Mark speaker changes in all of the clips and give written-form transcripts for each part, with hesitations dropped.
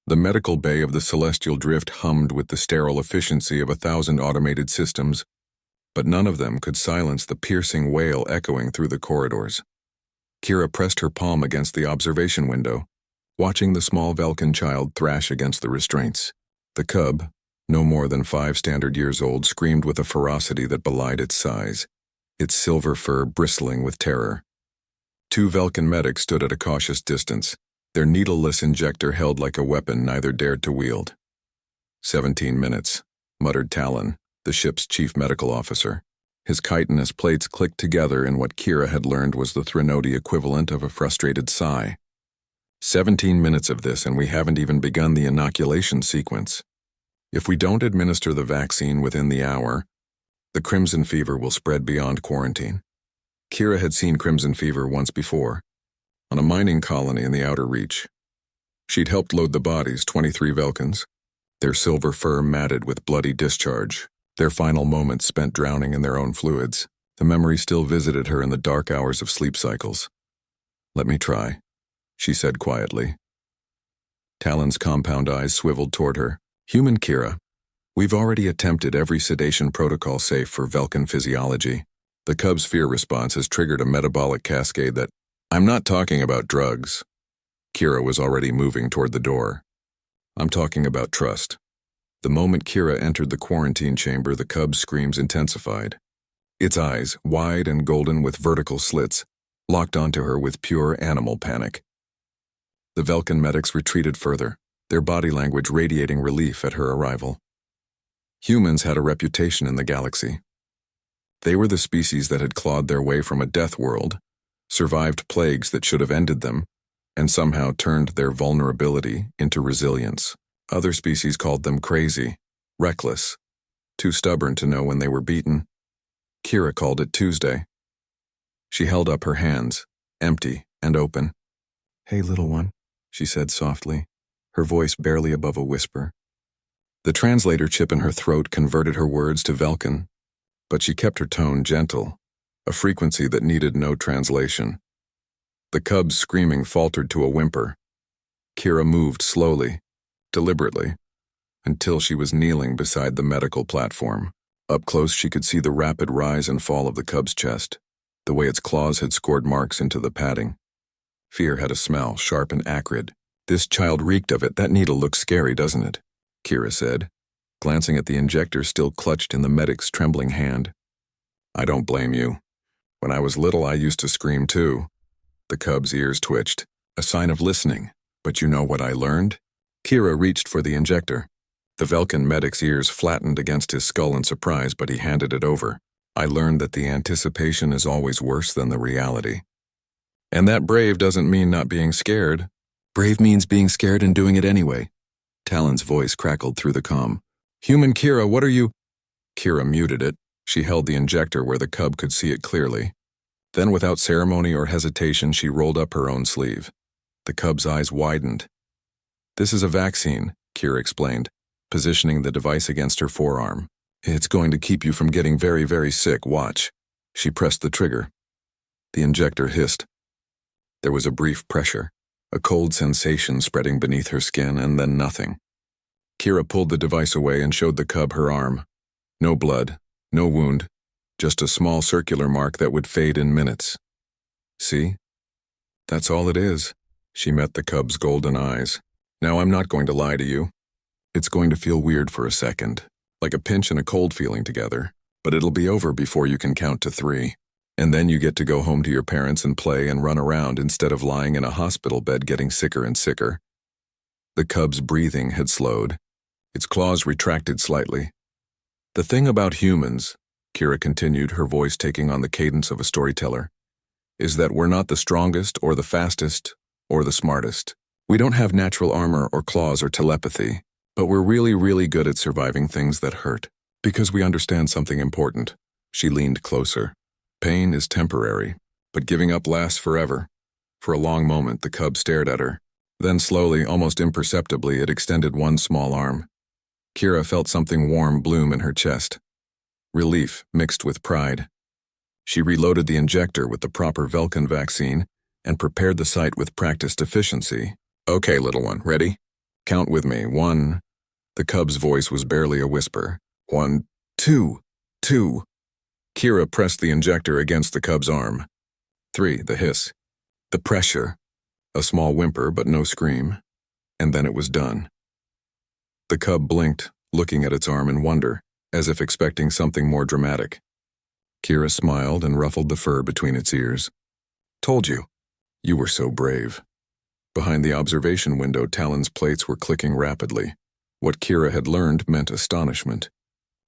Speaker 1: The medical bay of the Celestial Drift hummed with the sterile efficiency of 1,000 automated systems, but none of them could silence the piercing wail echoing through the corridors. Kira pressed her palm against the observation window, watching the small Velkin child thrash against the restraints. The cub, no more than 5 standard years old, screamed with a ferocity that belied its size, its silver fur bristling with terror. 2 Velkin medics stood at a cautious distance, their needleless injector held like a weapon neither dared to wield. 17 minutes, muttered Talon, the ship's chief medical officer. His chitinous plates clicked together in what Kira had learned was the Threnody equivalent of a frustrated sigh. 17 minutes of this and we haven't even begun the inoculation sequence. If we don't administer the vaccine within the hour, the crimson fever will spread beyond quarantine. Kira had seen crimson fever once before, on a mining colony in the outer reach. She'd helped load the bodies, 23 Velkins, their silver fur matted with bloody discharge, their final moments spent drowning in their own fluids. The memory still visited her in the dark hours of sleep cycles. "Let me try," she said quietly. Talon's compound eyes swiveled toward her. "Human Kira, we've already attempted every sedation protocol safe for Velkin physiology. The cub's fear response has triggered a metabolic cascade that..." "I'm not talking about drugs." Kira was already moving toward the door. "I'm talking about trust." The moment Kira entered the quarantine chamber, the cub's screams intensified. Its eyes, wide and golden with vertical slits, locked onto her with pure animal panic. The Velkin medics retreated further, their body language radiating relief at her arrival. Humans had a reputation in the galaxy. They were the species that had clawed their way from a death world, survived plagues that should have ended them, and somehow turned their vulnerability into resilience. Other species called them crazy, reckless, too stubborn to know when they were beaten. Kira called it Tuesday. She held up her hands, empty and open. "Hey, little one," she said softly, her voice barely above a whisper. The translator chip in her throat converted her words to Velkin, but she kept her tone gentle, a frequency that needed no translation. The cub's screaming faltered to a whimper. Kira moved slowly, deliberately, until she was kneeling beside the medical platform. Up close she could see the rapid rise and fall of the cub's chest, the way its claws had scored marks into the padding. Fear had a smell, sharp and acrid. "This child reeked of it. That needle looks scary, doesn't it?" Kira said, glancing at the injector still clutched in the medic's trembling hand. "I don't blame you. When I was little, I used to scream too." The cub's ears twitched, a sign of listening. "But you know what I learned?" Kira reached for the injector. The Velkin medic's ears flattened against his skull in surprise, but he handed it over. "I learned that the anticipation is always worse than the reality. And that brave doesn't mean not being scared. Brave means being scared and doing it anyway." Talon's voice crackled through the comm. "Human Kira, what are you—" Kira muted it. She held the injector where the cub could see it clearly. Then without ceremony or hesitation, she rolled up her own sleeve. The cub's eyes widened. "This is a vaccine," Kira explained, positioning the device against her forearm. "It's going to keep you from getting very, very sick, watch." She pressed the trigger. The injector hissed. There was a brief pressure, a cold sensation spreading beneath her skin, and then nothing. Kira pulled the device away and showed the cub her arm. No blood, no wound, just a small circular mark that would fade in minutes. "See? That's all it is." She met the cub's golden eyes. "Now I'm not going to lie to you. It's going to feel weird for a second, like a pinch and a cold feeling together, but it'll be over before you can count to 3. And then you get to go home to your parents and play and run around instead of lying in a hospital bed getting sicker and sicker." The cub's breathing had slowed. Its claws retracted slightly. "The thing about humans," Kira continued, her voice taking on the cadence of a storyteller, "is that we're not the strongest or the fastest or the smartest. We don't have natural armor or claws or telepathy, but we're really, really good at surviving things that hurt, because we understand something important." She leaned closer. "Pain is temporary, but giving up lasts forever." For a long moment, the cub stared at her. Then slowly, almost imperceptibly, it extended one small arm. Kira felt something warm bloom in her chest. Relief mixed with pride. She reloaded the injector with the proper Velkin vaccine and prepared the site with practiced efficiency. "Okay, little one, ready?" Count with me. 1. The cub's voice was barely a whisper. 1, 2, 2. Kira pressed the injector against the cub's arm. 3. The hiss. The pressure. A small whimper, but no scream. And then it was done. The cub blinked, looking at its arm in wonder, as if expecting something more dramatic. Kira smiled and ruffled the fur between its ears. Told you. You were so brave. Behind the observation window, Talon's plates were clicking rapidly. What Kira had learned meant astonishment.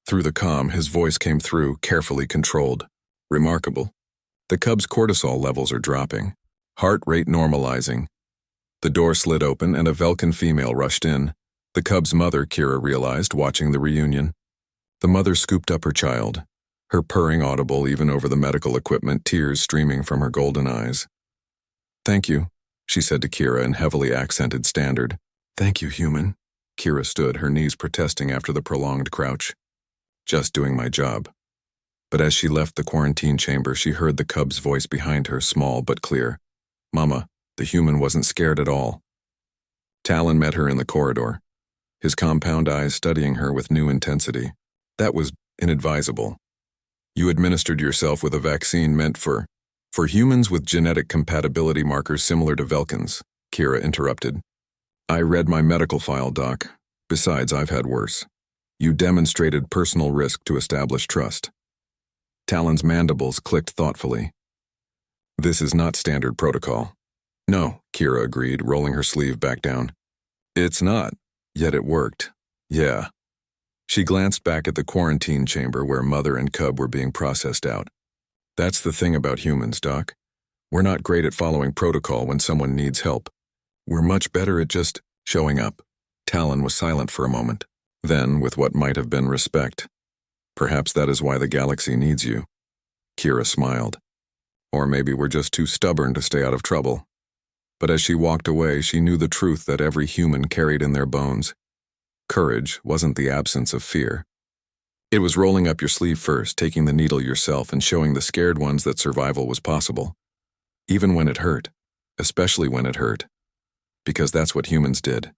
Speaker 1: Through the comm, his voice came through, carefully controlled. Remarkable. The cub's cortisol levels are dropping. Heart rate normalizing. The door slid open and a Velkan female rushed in. The cub's mother, Kira realized, watching the reunion. The mother scooped up her child, her purring audible even over the medical equipment, tears streaming from her golden eyes. Thank you, she said to Kira in heavily accented standard. Thank you, human. Kira stood, her knees protesting after the prolonged crouch. Just doing my job. But as she left the quarantine chamber, she heard the cub's voice behind her, small but clear. Mama, the human wasn't scared at all. Talon met her in the corridor, his compound eyes studying her with new intensity. That was inadvisable. You administered yourself with a vaccine meant for humans with genetic compatibility markers similar to Velkans, Kira interrupted. I read my medical file, Doc. Besides, I've had worse. You demonstrated personal risk to establish trust. Talon's mandibles clicked thoughtfully. This is not standard protocol. No, Kira agreed, rolling her sleeve back down. It's not, yet it worked. Yeah. She glanced back at the quarantine chamber where Mother and Cub were being processed out. That's the thing about humans, Doc. We're not great at following protocol when someone needs help. We're much better at just showing up. Talon was silent for a moment. Then, with what might have been respect, perhaps that is why the galaxy needs you. Kira smiled. Or maybe we're just too stubborn to stay out of trouble. But as she walked away, she knew the truth that every human carried in their bones. Courage wasn't the absence of fear. It was rolling up your sleeve first, taking the needle yourself and showing the scared ones that survival was possible. Even when it hurt. Especially when it hurt. Because that's what humans did.